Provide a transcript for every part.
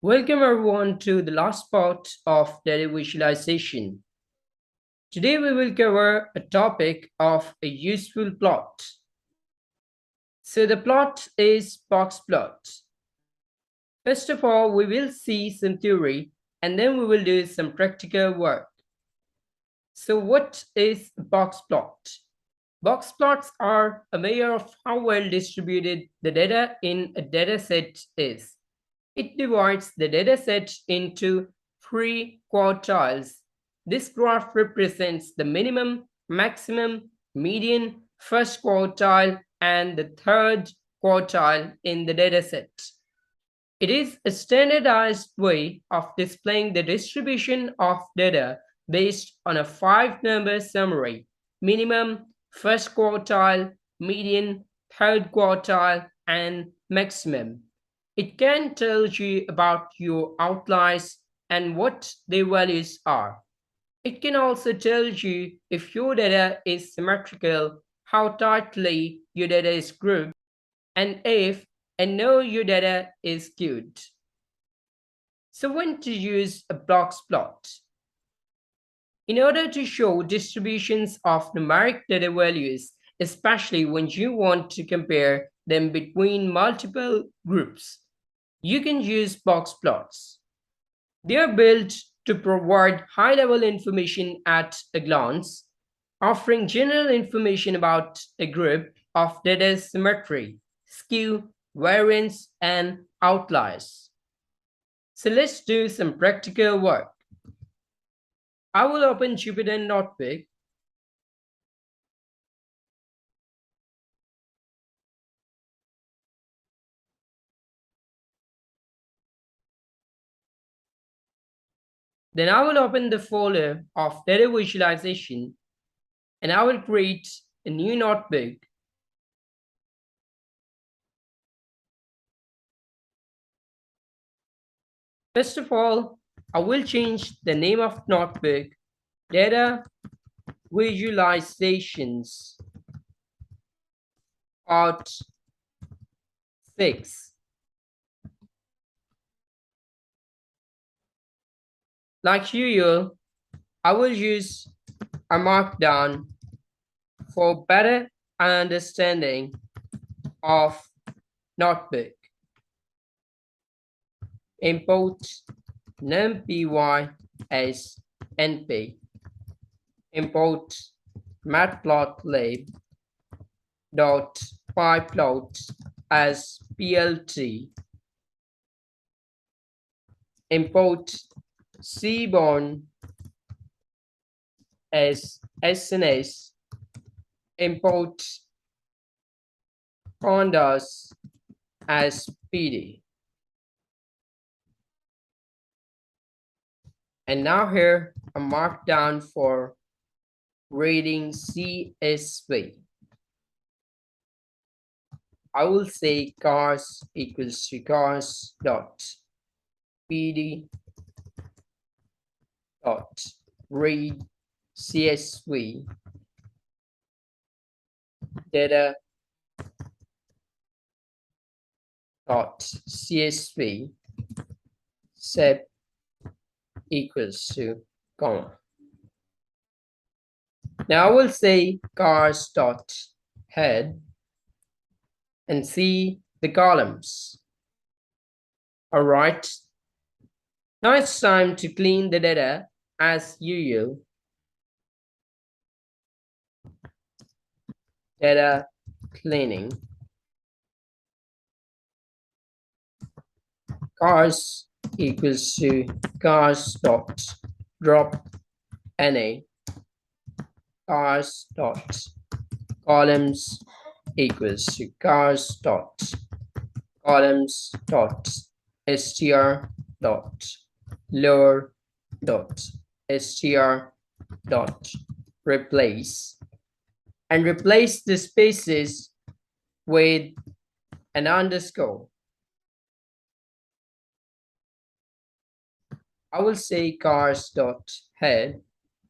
Welcome everyone to the last part of data visualization. Today we will cover a topic of a useful plot. So the plot is Boxplots. First of all, we will see some theory and then we will do some practical work. So what is a boxplot? Boxplots are a measure of how well distributed the data in a dataset is. It divides the dataset into three quartiles. This graph represents the minimum, maximum, median, first quartile, and the third quartile in the dataset. It is a standardized way of displaying the distribution of data based on a five-number summary: minimum, first quartile, median, third quartile, and maximum. It can tell you about your outliers and what their values are. It can also tell you if your data is symmetrical, how tightly your data is grouped, and if and know your data is skewed. So when to use a box plot? In order to show distributions of numeric data values, especially when you want to compare them between multiple groups, you can use box plots. They are built to provide high-level information at a glance, offering general information about a group of data symmetry, skew, variance, and outliers. So let's do some practical work. I will open Jupyter Notebook. Then I will open the folder of data visualization and I will create a new notebook. First of all, I will change the name of notebook Data Visualizations Part 6. Like usual, I will use a markdown for better understanding of notebook. Import numpy as np. Import matplotlib dot pyplot as plt. Import seaborn as sns. Import pandas as pd. And now here a markdown for reading CSV. I will say cars equals to cars dot pd dot read CSV data dot CSV sep equals to comma. Now I will say cars dot head and see the columns. All right. Now it's time to clean the data as usual. Data cleaning. Cars equals to cars dot drop na. Cars dot columns equals to cars dot columns dot str dot lower dot str dot replace, and replace the spaces with an underscore. I will say cars dot head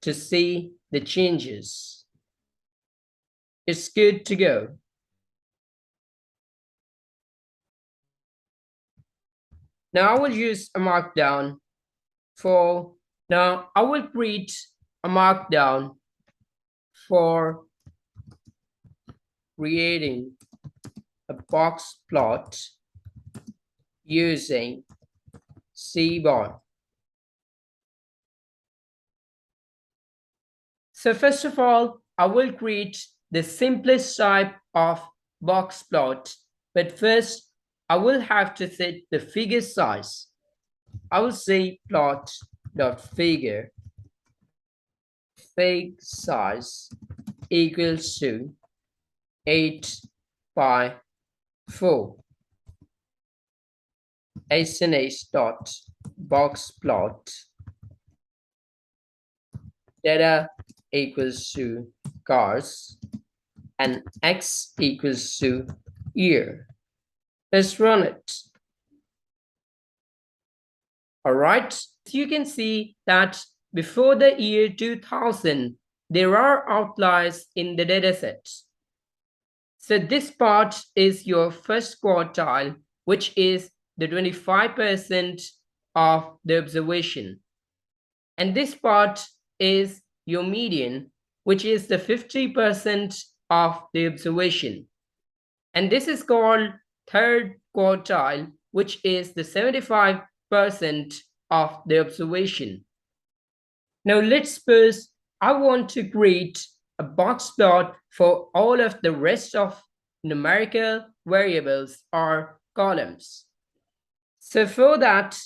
to see the changes. It's good to go. Now I will use a markdown for, now I will create a markdown for creating a box plot using Seaborn. So first of all, I will create the simplest type of box plot, but first I will have to set the figure size. I will say plot.figure fig size equals to 8 by 4. SNH.boxplot data equals to cars and x equals to year. Let's run it. All right, so you can see that before the year 2000, there are outliers in the dataset. So this part is your first quartile, which is the 25% of the observation. And this part is your median, which is the 50% of the observation. And this is called third quartile, which is the 75% of the observation. Now let's suppose I want to create a box plot for all of the rest of numerical variables or columns. So for that,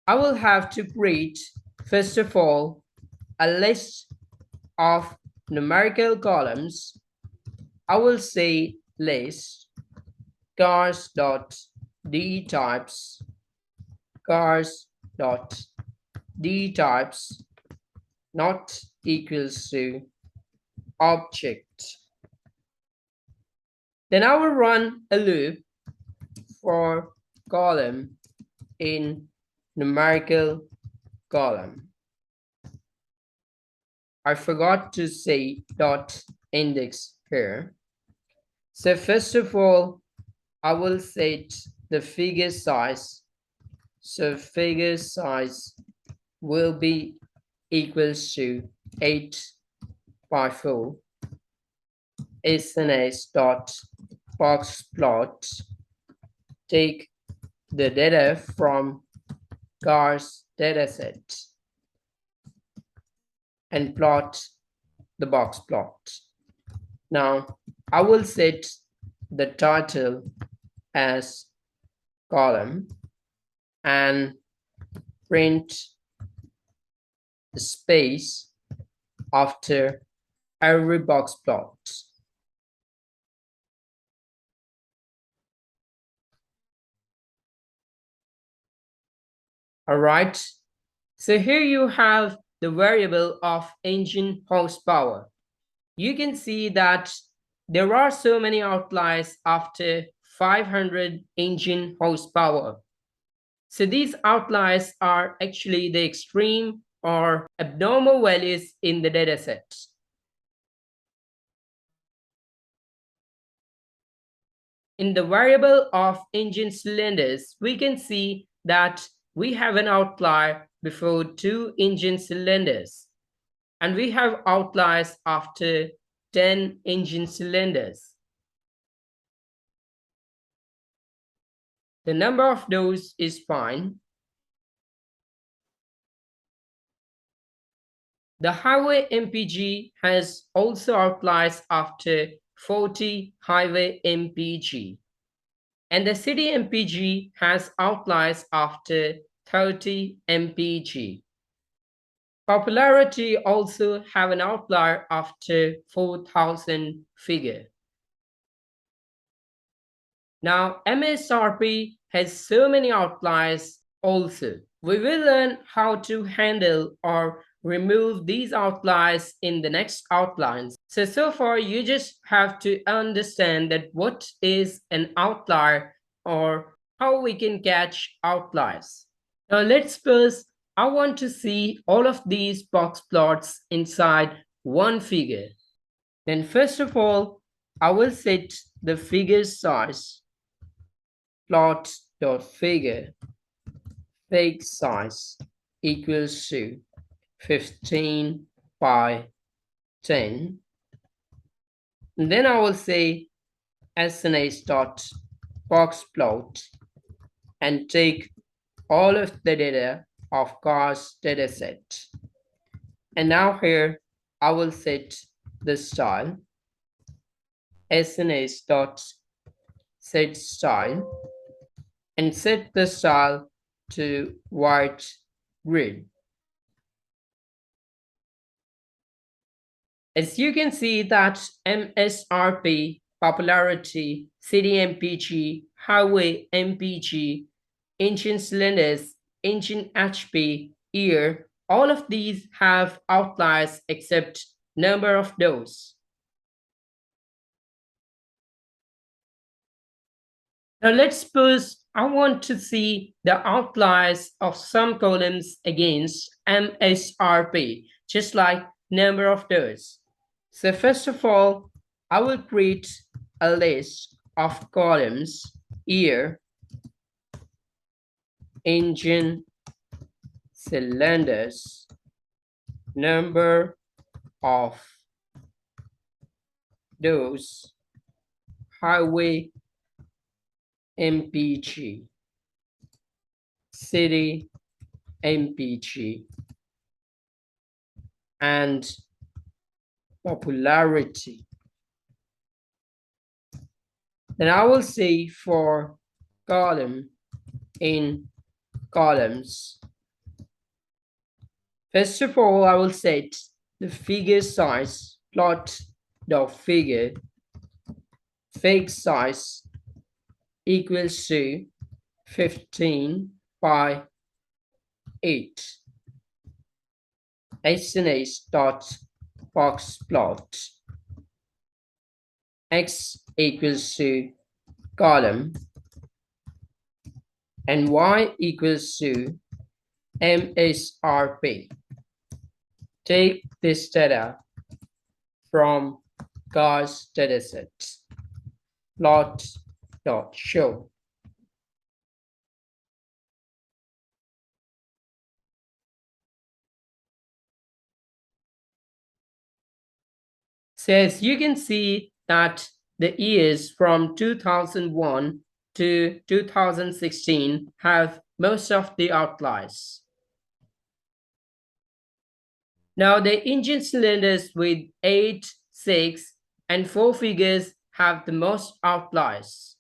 I will have to create, first of all, a list of numerical columns. I will say list cars.dtypes cars.dtypes not equals to object. Then I will run a loop for column in numerical column. I forgot to say dot index here. So first of all, I will set the figure size. So figure size will be equals to 8 by 4. SNH.boxplot take the data from cars dataset and plot the box plot. Now I will set the title as column and print the space after every box plot. All right, so here you have the variable of engine horsepower. You can see that there are so many outliers after 500 engine horsepower. So these outliers are actually the extreme or abnormal values in the dataset. In the variable of engine cylinders, we can see that we have an outlier before 2 engine cylinders, and we have outliers after 10 engine cylinders. The number of those is fine. The highway MPG has also outliers after 40 highway MPG. And the city MPG has outliers after 30 MPG. Popularity also have an outlier after 4,000 figure. Now MSRP has so many outliers also. We will learn how to handle or remove these outliers in the next outlines. So far you just have to understand that what is an outlier or how we can catch outliers. Now let's suppose I want to see all of these box plots inside one figure. Then first of all, I will set the figure size plot.figure fake size equals to 15 by 10. And then I will say SNS dot boxplot and take all of the data of cars dataset. And now here I will set the style SNS dot set style and set the style to white grid. As you can see that MSRP, popularity, city MPG, highway MPG, engine cylinders, engine HP, year, all of these have outliers except number of doors. Now let's suppose I want to see the outliers of some columns against MSRP, just like number of doors. So first of all, I will create a list of columns year, engine, cylinders, number of doors, highway MPG, city MPG, and popularity. Then I will say for column in columns. First of all, I will set the figure size, plot the figure, fake size equals to 15 by 8. SNS dot boxplot x equals to column and y equals to MSRP. Take this data from cars dataset. Plot.show. So as you can see that the years from 2001 to 2016 have most of the outliers. Now the engine cylinders with 8, 6, and 4 figures have the most outliers.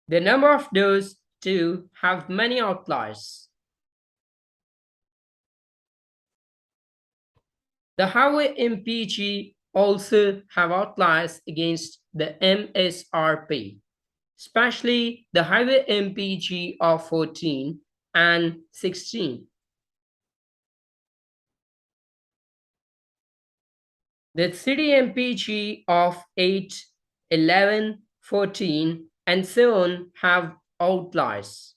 The number of doors too have many outliers. The highway MPG also have outliers against the MSRP, especially the highway MPG of 14 and 16. The city MPG of 8, 11, 14, and so on have outliers.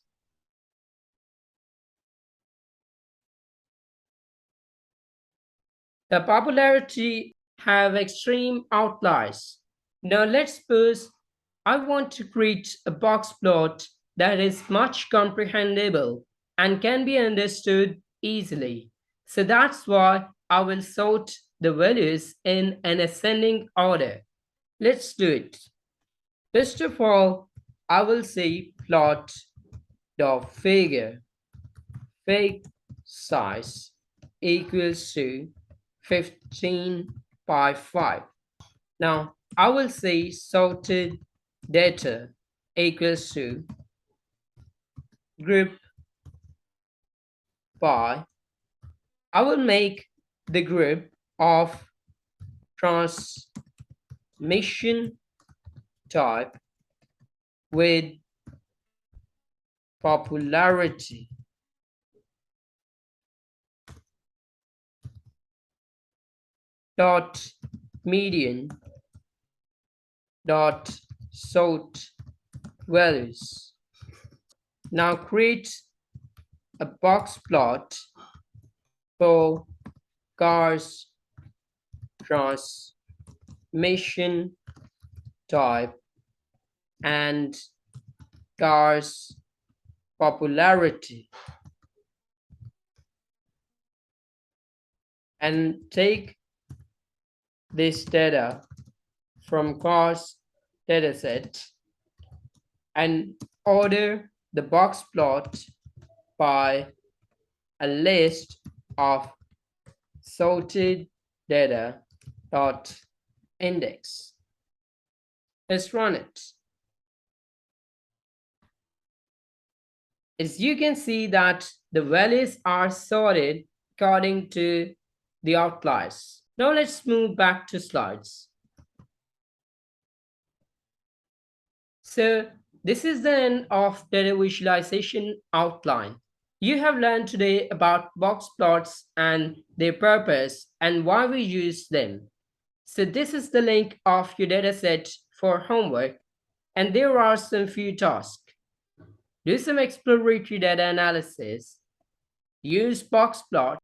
The popularity have extreme outliers. Now let's suppose I want to create a box plot that is much comprehensible and can be understood easily. So that's why I will sort the values in an ascending order. Let's do it. First of all, I will say plot the figure fake size equals to 15 by 5. Now, I will say sorted data equals to group by. I will make the group of transmission type with popularity. Dot median dot sort values. Now create a box plot for cars transmission type and cars popularity and take this data from cars dataset and order the box plot by a list of sorted data dot index. Let's run it. As you can see that the values are sorted according to the outliers. Now let's move back to slides. So this is the end of data visualization outline. You have learned today about box plots and their purpose and why we use them. So this is the link of your dataset for homework, and there are some few tasks. Do some exploratory data analysis, use Boxplot,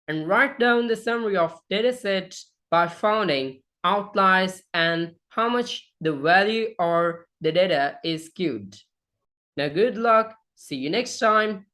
and write down the summary of dataset by finding outliers and how much the value or the data is skewed. Now good luck, see you next time.